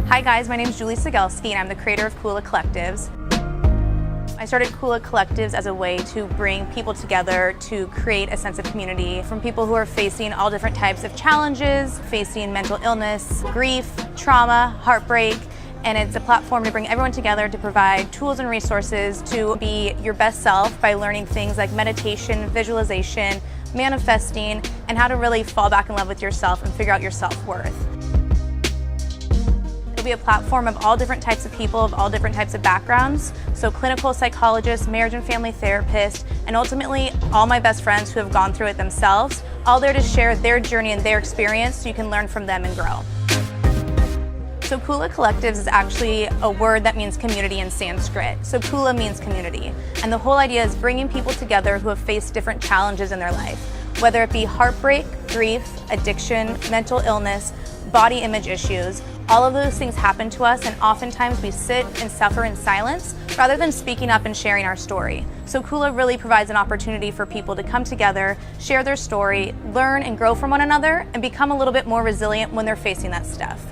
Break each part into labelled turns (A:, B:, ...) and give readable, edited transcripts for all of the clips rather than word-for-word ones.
A: Hi guys, my name is Julie Sigelski and I'm the creator of Kula Collectives. I started Kula Collectives as a way to bring people together to create a sense of community from people who are facing all different types of challenges, facing mental illness, grief, trauma, heartbreak, and it's a platform to bring everyone together to provide tools and resources to be your best self by learning things like meditation, visualization, manifesting, and how to really fall back in love with yourself and figure out your self-worth. It'll be a platform of all different types of people, of all different types of backgrounds. So clinical psychologists, marriage and family therapists, and ultimately all my best friends who have gone through it themselves, all there to share their journey and their experience so you can learn from them and grow. So Kula Collectives is actually a word that means community in Sanskrit. So Kula means community. And the whole idea is bringing people together who have faced different challenges in their life, whether it be heartbreak, grief, addiction, mental illness, body image issues. All of those things happen to us, and oftentimes we sit and suffer in silence rather than speaking up and sharing our story. So Kula really provides an opportunity for people to come together, share their story, learn and grow from one another, and become a little bit more resilient when they're facing that stuff.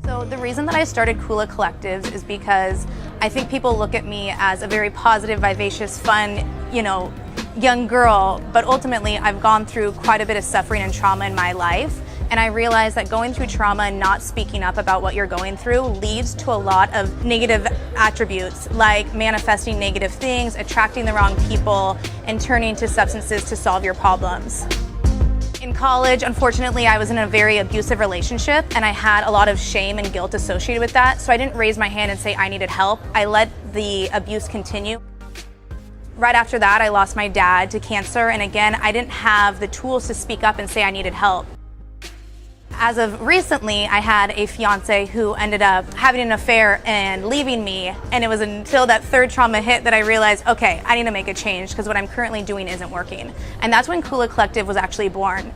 A: So the reason that I started Kula Collectives is because I think people look at me as a very positive, vivacious, fun, young girl, but ultimately I've gone through quite a bit of suffering and trauma in my life. And I realized that going through trauma and not speaking up about what you're going through leads to a lot of negative attributes, like manifesting negative things, attracting the wrong people, and turning to substances to solve your problems. In college, unfortunately, I was in a very abusive relationship and I had a lot of shame and guilt associated with that. So I didn't raise my hand and say I needed help. I let the abuse continue. Right after that, I lost my dad to cancer. And again, I didn't have the tools to speak up and say I needed help. As of recently, I had a fiance who ended up having an affair and leaving me, and it was until that third trauma hit that I realized, okay, I need to make a change because what I'm currently doing isn't working. And that's when Kula Collective was actually born.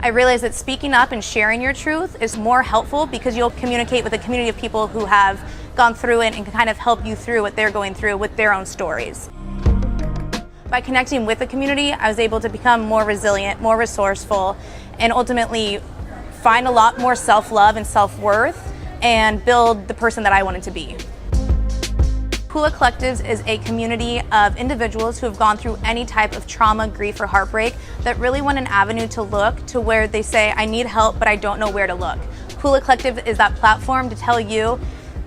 A: I realized that speaking up and sharing your truth is more helpful because you'll communicate with a community of people who have gone through it and can kind of help you through what they're going through with their own stories. By connecting with the community, I was able to become more resilient, more resourceful, and ultimately find a lot more self-love and self-worth and build the person that I wanted to be. Kula Collectives is a community of individuals who have gone through any type of trauma, grief, or heartbreak that really want an avenue to look to where they say, I need help, but I don't know where to look. Kula Collective is that platform to tell you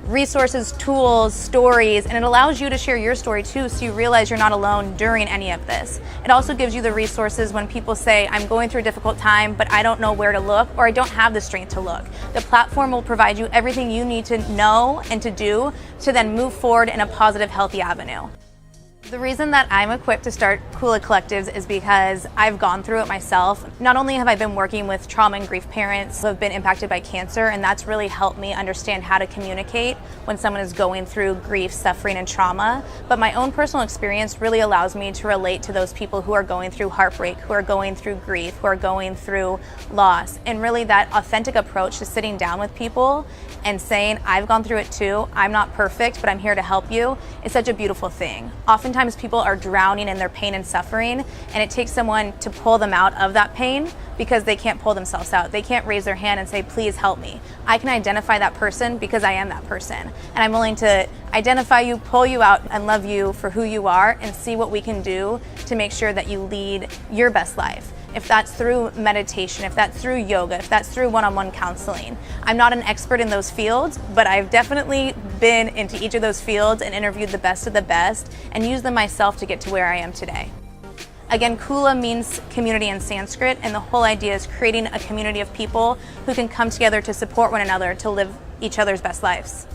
A: resources, tools, stories, and it allows you to share your story too, so you realize you're not alone during any of this. It also gives you the resources when people say, I'm going through a difficult time, but I don't know where to look, or I don't have the strength to look. The platform will provide you everything you need to know and to do to then move forward in a positive, healthy avenue. The reason that I'm equipped to start Kula Collectives is because I've gone through it myself. Not only have I been working with trauma and grief parents who have been impacted by cancer, and that's really helped me understand how to communicate when someone is going through grief, suffering, and trauma, but my own personal experience really allows me to relate to those people who are going through heartbreak, who are going through grief, who are going through loss, and really that authentic approach to sitting down with people and saying, I've gone through it too, I'm not perfect, but I'm here to help you, is such a beautiful thing. Oftentimes people are drowning in their pain and suffering, and it takes someone to pull them out of that pain because they can't pull themselves out. They can't raise their hand and say, please help me. I can identify that person because I am that person. And I'm willing to identify you, pull you out, and love you for who you are and see what we can do to make sure that you lead your best life. If that's through meditation, if that's through yoga, if that's through one-on-one counseling. I'm not an expert in those fields, but I've definitely been into each of those fields and interviewed the best of the best and used them myself to get to where I am today. Again, Kula means community in Sanskrit, and the whole idea is creating a community of people who can come together to support one another to live each other's best lives.